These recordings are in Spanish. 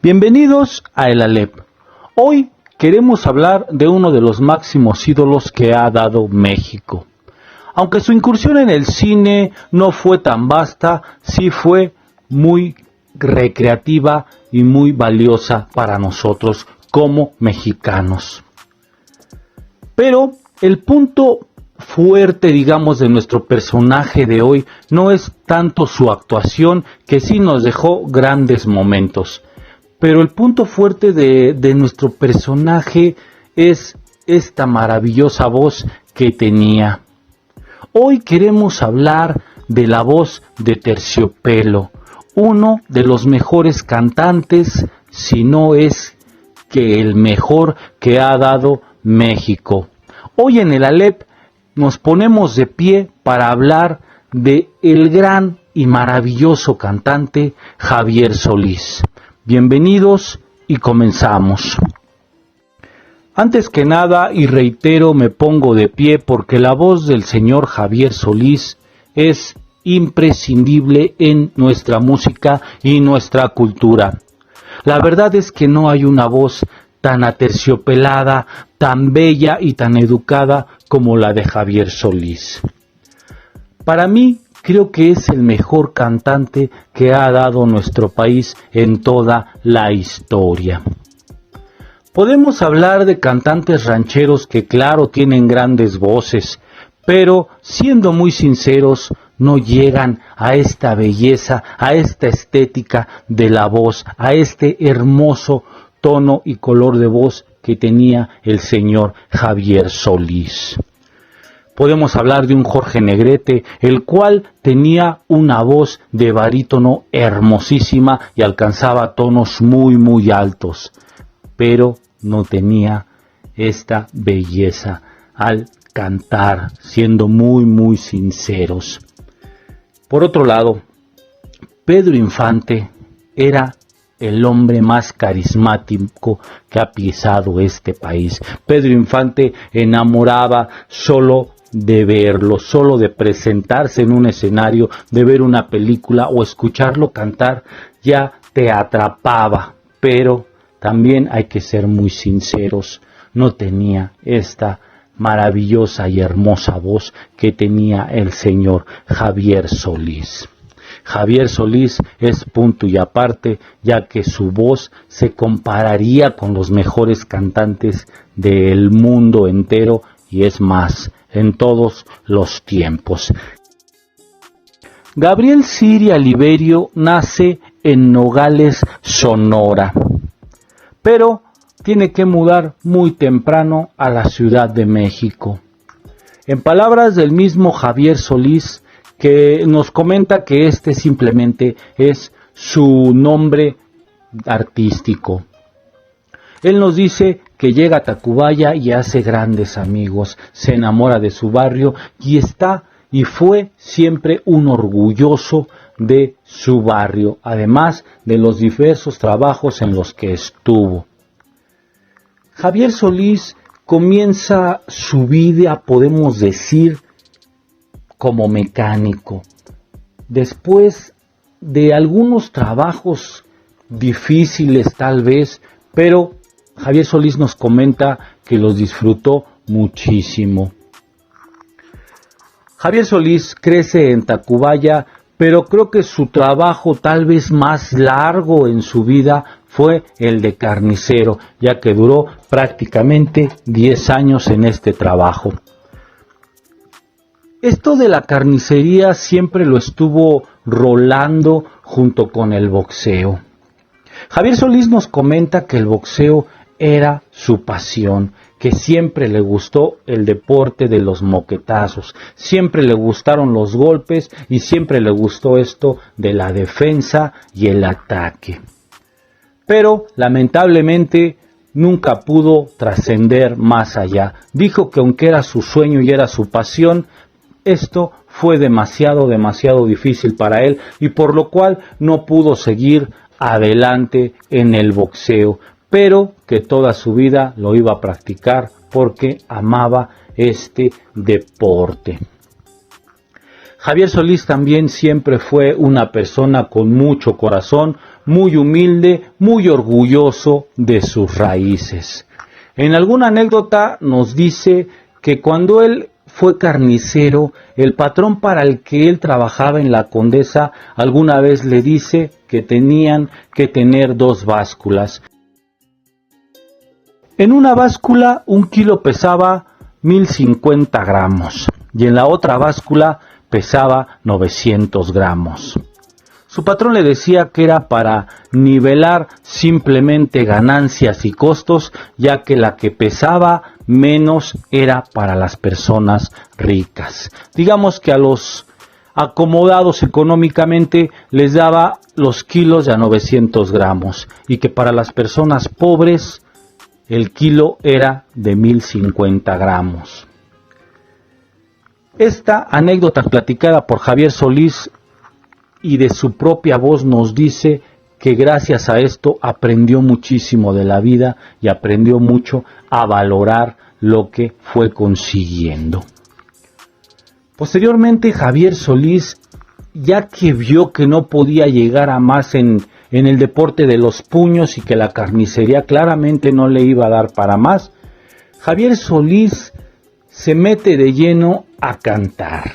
Bienvenidos a El Alep. Hoy queremos hablar de uno de los máximos ídolos que ha dado México. Aunque su incursión en el cine no fue tan vasta, sí fue muy recreativa y muy valiosa para nosotros como mexicanos. Pero el punto fuerte, digamos, de nuestro personaje de hoy no es tanto su actuación, que sí nos dejó grandes momentos. Pero el punto fuerte de nuestro personaje es esta maravillosa voz que tenía. Hoy queremos hablar de la voz de Terciopelo, uno de los mejores cantantes, si no es que el mejor que ha dado México. Hoy en El Alep nos ponemos de pie para hablar de el gran y maravilloso cantante Javier Solís. Bienvenidos y comenzamos. Antes que nada, y reitero, me pongo de pie porque la voz del señor Javier Solís es imprescindible en nuestra música y nuestra cultura. La verdad es que no hay una voz tan aterciopelada, tan bella y tan educada como la de Javier Solís. Para mí, creo que es el mejor cantante que ha dado nuestro país en toda la historia. Podemos hablar de cantantes rancheros que claro tienen grandes voces, pero siendo muy sinceros no llegan a esta belleza, a esta estética de la voz, a este hermoso tono y color de voz que tenía el señor Javier Solís. Podemos hablar de un Jorge Negrete, el cual tenía una voz de barítono hermosísima y alcanzaba tonos muy altos, pero no tenía esta belleza al cantar, siendo muy sinceros. Por otro lado, Pedro Infante era el hombre más carismático que ha pisado este país. Pedro Infante enamoraba solo de verlo, solo de presentarse en un escenario, de ver una película o escucharlo cantar, ya te atrapaba. Pero también hay que ser muy sinceros, no tenía esta maravillosa y hermosa voz que tenía el señor Javier Solís. Javier Solís es punto y aparte, ya que su voz se compararía con los mejores cantantes del mundo entero y es más, en todos los tiempos. Gabriel Siria Liberio nace en Nogales, Sonora, pero tiene que mudar muy temprano a la Ciudad de México. En palabras del mismo Javier Solís, que nos comenta que este simplemente es su nombre artístico. Él nos dice que llega a Tacubaya y hace grandes amigos, se enamora de su barrio y fue siempre un orgulloso de su barrio, además de los diversos trabajos en los que estuvo. Javier Solís comienza su vida, podemos decir, como mecánico. Después de algunos trabajos difíciles tal vez, pero Javier Solís nos comenta que los disfrutó muchísimo. Javier Solís crece en Tacubaya, pero creo que su trabajo tal vez más largo en su vida fue el de carnicero, ya que duró prácticamente 10 años en este trabajo. Esto de la carnicería siempre lo estuvo rolando junto con el boxeo. Javier Solís nos comenta que el boxeo era su pasión, que siempre le gustó el deporte de los moquetazos, siempre le gustaron los golpes y siempre le gustó esto de la defensa y el ataque. Pero lamentablemente nunca pudo trascender más allá. Dijo que aunque era su sueño y era su pasión, esto fue demasiado difícil para él y por lo cual no pudo seguir adelante en el boxeo, pero que toda su vida lo iba a practicar porque amaba este deporte. Javier Solís también siempre fue una persona con mucho corazón, muy humilde, muy orgulloso de sus raíces. En alguna anécdota nos dice que cuando él fue carnicero, el patrón para el que él trabajaba en la Condesa alguna vez le dice que tenían que tener 2 básculas. En una báscula 1 kilo pesaba 1050 gramos y en la otra báscula pesaba 900 gramos. Su patrón le decía que era para nivelar simplemente ganancias y costos, ya que la que pesaba menos era para las personas ricas. Digamos que a los acomodados económicamente les daba los kilos de a 900 gramos y que para las personas pobres el kilo era de 1050 gramos. Esta anécdota platicada por Javier Solís y de su propia voz nos dice que gracias a esto aprendió muchísimo de la vida y aprendió mucho a valorar lo que fue consiguiendo. Posteriormente Javier Solís, ya que vio que no podía llegar a más en el deporte de los puños y que la carnicería claramente no le iba a dar para más, Javier Solís se mete de lleno a cantar.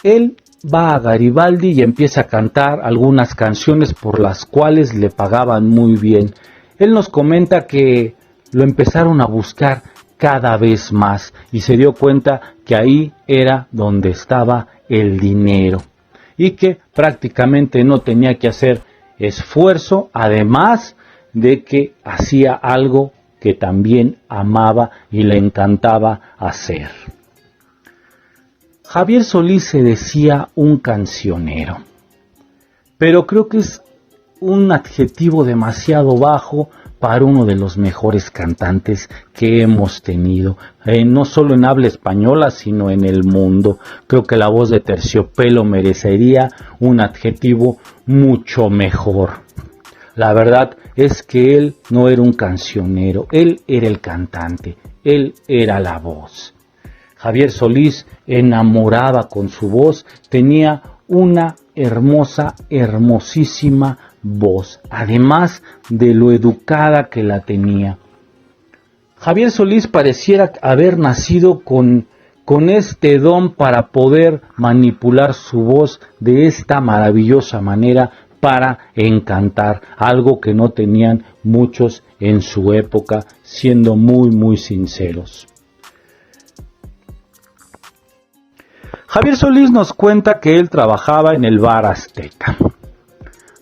Él va a Garibaldi y empieza a cantar algunas canciones por las cuales le pagaban muy bien. Él nos comenta que lo empezaron a buscar cada vez más y se dio cuenta que ahí era donde estaba el dinero y que prácticamente no tenía que hacer esfuerzo, además de que hacía algo que también amaba y le encantaba hacer. Javier Solís se decía un cancionero, pero creo que es un adjetivo demasiado bajo para uno de los mejores cantantes que hemos tenido, no solo en habla española, sino en el mundo. Creo que la voz de Terciopelo merecería un adjetivo mucho mejor. La verdad es que él no era un cancionero, él era el cantante, él era la voz. Javier Solís enamoraba con su voz, tenía una hermosísima voz, además de lo educada que la tenía. Javier Solís pareciera haber nacido con este don para poder manipular su voz de esta maravillosa manera para encantar, algo que no tenían muchos en su época, siendo muy sinceros. Javier Solís nos cuenta que él trabajaba en el Bar Azteca,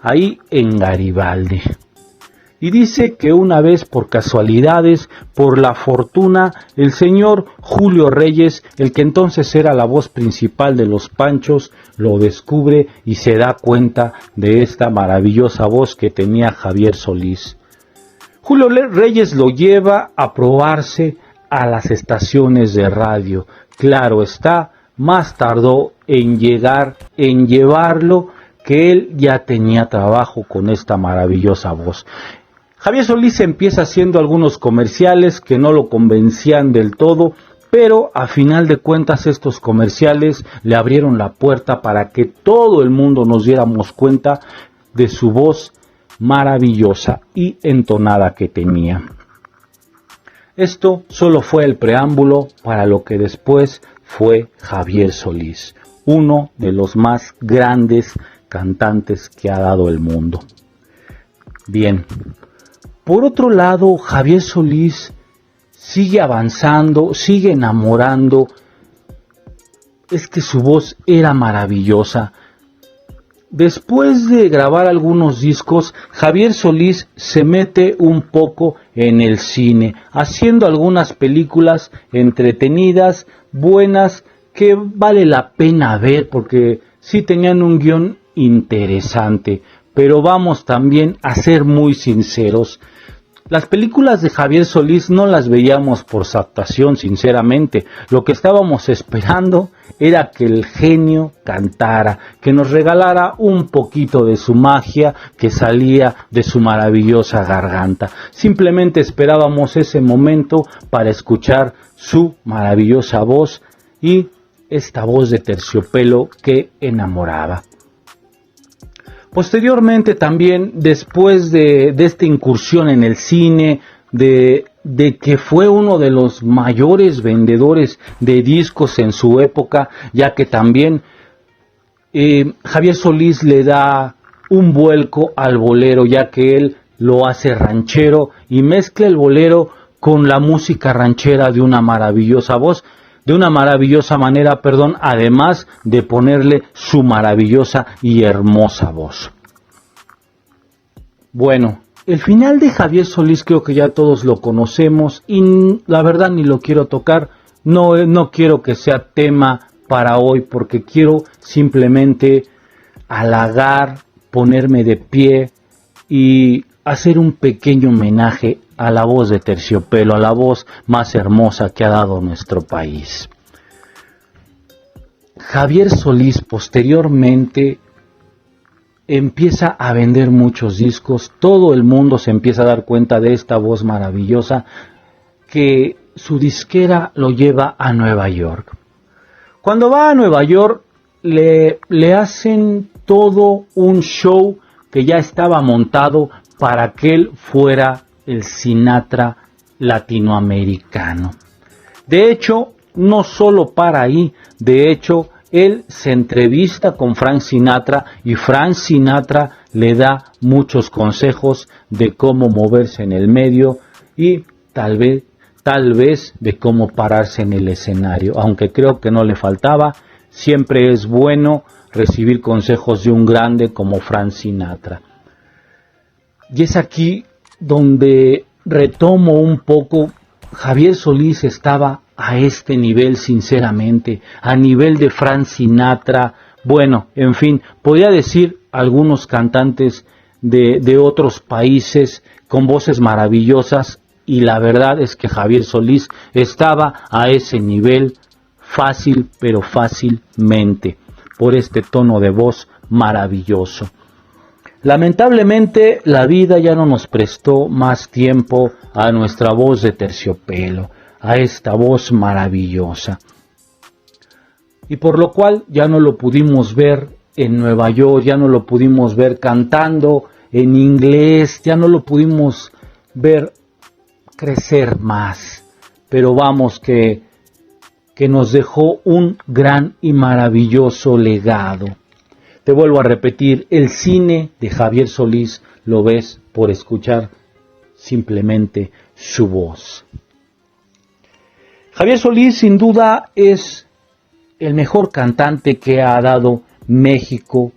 ahí en Garibaldi, y dice que una vez por casualidades, por la fortuna, el señor Julio Reyes, el que entonces era la voz principal de los Panchos, lo descubre y se da cuenta de esta maravillosa voz que tenía Javier Solís. Julio Reyes lo lleva a probarse a las estaciones de radio. Claro está, más tardó en llevarlo, que él ya tenía trabajo con esta maravillosa voz. Javier Solís empieza haciendo algunos comerciales que no lo convencían del todo, pero a final de cuentas estos comerciales le abrieron la puerta para que todo el mundo nos diéramos cuenta de su voz maravillosa y entonada que tenía. Esto solo fue el preámbulo para lo que después fue Javier Solís, uno de los más grandes cantantes que ha dado el mundo. Bien, por otro lado, Javier Solís sigue avanzando, sigue enamorando. Es que su voz era maravillosa. Después de grabar algunos discos, Javier Solís se mete un poco en el cine, haciendo algunas películas entretenidas, buenas, que vale la pena ver porque sí tenían un guión interesante. Pero vamos también a ser muy sinceros. Las películas de Javier Solís no las veíamos por su actuación, sinceramente. Lo que estábamos esperando era que el genio cantara, que nos regalara un poquito de su magia que salía de su maravillosa garganta. Simplemente esperábamos ese momento para escuchar su maravillosa voz y esta voz de Terciopelo que enamoraba. Posteriormente también, después de esta incursión en el cine, de que fue uno de los mayores vendedores de discos en su época, ya que también Javier Solís le da un vuelco al bolero, ya que él lo hace ranchero y mezcla el bolero con la música ranchera de una maravillosa voz, de una maravillosa manera, además de ponerle su maravillosa y hermosa voz. Bueno, el final de Javier Solís creo que ya todos lo conocemos y la verdad ni lo quiero tocar, no quiero que sea tema para hoy porque quiero simplemente halagar, ponerme de pie y hacer un pequeño homenaje a la voz de Terciopelo, a la voz más hermosa que ha dado nuestro país. Javier Solís posteriormente empieza a vender muchos discos, todo el mundo se empieza a dar cuenta de esta voz maravillosa, que su disquera lo lleva a Nueva York. Cuando va a Nueva York le hacen todo un show que ya estaba montado para que él fuera el Sinatra latinoamericano. De hecho, no solo para ahí, de hecho, él se entrevista con Frank Sinatra y Frank Sinatra le da muchos consejos de cómo moverse en el medio y tal vez de cómo pararse en el escenario, aunque creo que no le faltaba. Siempre es bueno recibir consejos de un grande como Frank Sinatra. Y es aquí donde retomo un poco. Javier Solís estaba a este nivel, sinceramente, a nivel de Frank Sinatra. Bueno, en fin, podría decir algunos cantantes de otros países con voces maravillosas, y la verdad es que Javier Solís estaba a ese nivel fácil, pero fácilmente, por este tono de voz maravilloso. Lamentablemente la vida ya no nos prestó más tiempo a nuestra voz de Terciopelo, a esta voz maravillosa, y por lo cual ya no lo pudimos ver en Nueva York, ya no lo pudimos ver cantando en inglés, ya no lo pudimos ver crecer más, pero vamos que nos dejó un gran y maravilloso legado. Te vuelvo a repetir, el cine de Javier Solís lo ves por escuchar simplemente su voz. Javier Solís sin duda es el mejor cantante que ha dado México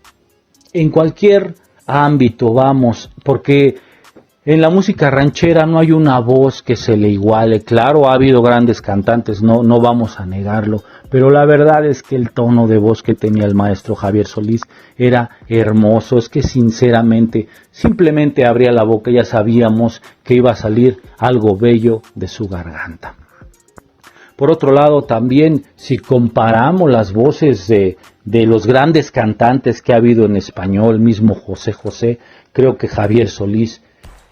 en cualquier ámbito, vamos, porque en la música ranchera no hay una voz que se le iguale. Claro, ha habido grandes cantantes, no vamos a negarlo, pero la verdad es que el tono de voz que tenía el maestro Javier Solís era hermoso. Es que sinceramente, simplemente abría la boca y ya sabíamos que iba a salir algo bello de su garganta. Por otro lado, también si comparamos las voces de los grandes cantantes que ha habido en español, mismo José José, creo que Javier Solís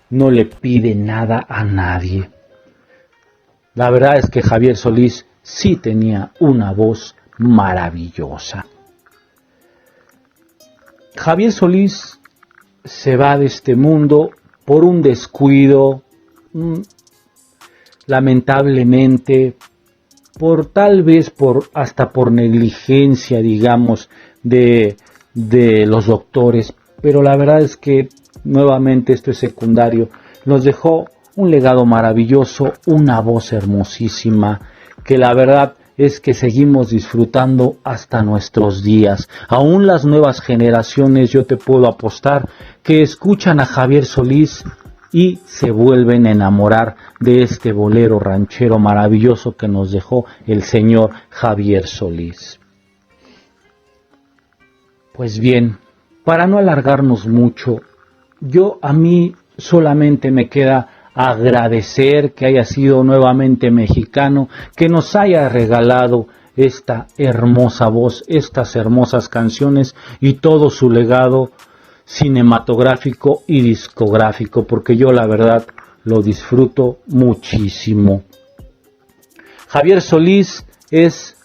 no le pide nada a nadie. La verdad es que Javier Solís sí tenía una voz maravillosa. Javier Solís se va de este mundo por un descuido, lamentablemente, hasta por negligencia, digamos, de los doctores, pero la verdad es que nuevamente esto es secundario. Nos dejó un legado maravilloso, una voz hermosísima, que la verdad es que seguimos disfrutando hasta nuestros días. Aún las nuevas generaciones, yo te puedo apostar, que escuchan a Javier Solís y se vuelven a enamorar de este bolero ranchero maravilloso que nos dejó el señor Javier Solís. Pues bien, para no alargarnos mucho, a mí solamente me queda agradecer que haya sido nuevamente mexicano, que nos haya regalado esta hermosa voz, estas hermosas canciones y todo su legado cinematográfico y discográfico, porque yo la verdad lo disfruto muchísimo. Javier Solís es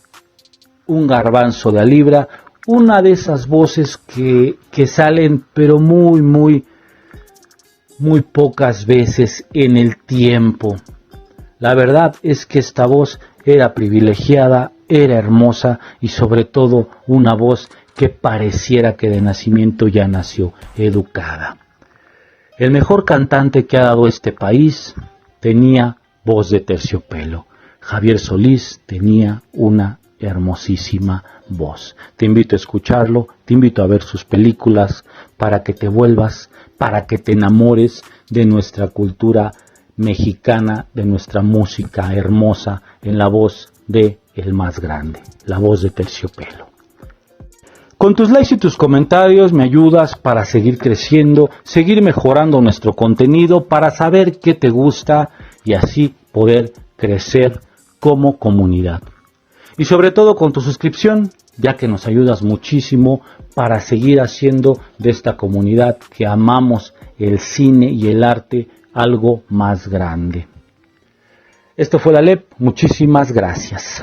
un garbanzo de a libra, una de esas voces que salen pero muy pocas veces en el tiempo. La verdad es que esta voz era privilegiada, era hermosa y sobre todo una voz que pareciera que de nacimiento ya nació educada. El mejor cantante que ha dado este país tenía voz de terciopelo. Javier Solís tenía una hermosísima voz. Te invito a escucharlo, te invito a ver sus películas para que te vuelvas, para que te enamores de nuestra cultura mexicana, de nuestra música hermosa en la voz de el más grande, la voz de terciopelo. Con tus likes y tus comentarios me ayudas para seguir creciendo, seguir mejorando nuestro contenido, para saber qué te gusta y así poder crecer como comunidad. Y sobre todo con tu suscripción, ya que nos ayudas muchísimo para seguir haciendo de esta comunidad que amamos el cine y el arte algo más grande. Esto fue la LEP, muchísimas gracias.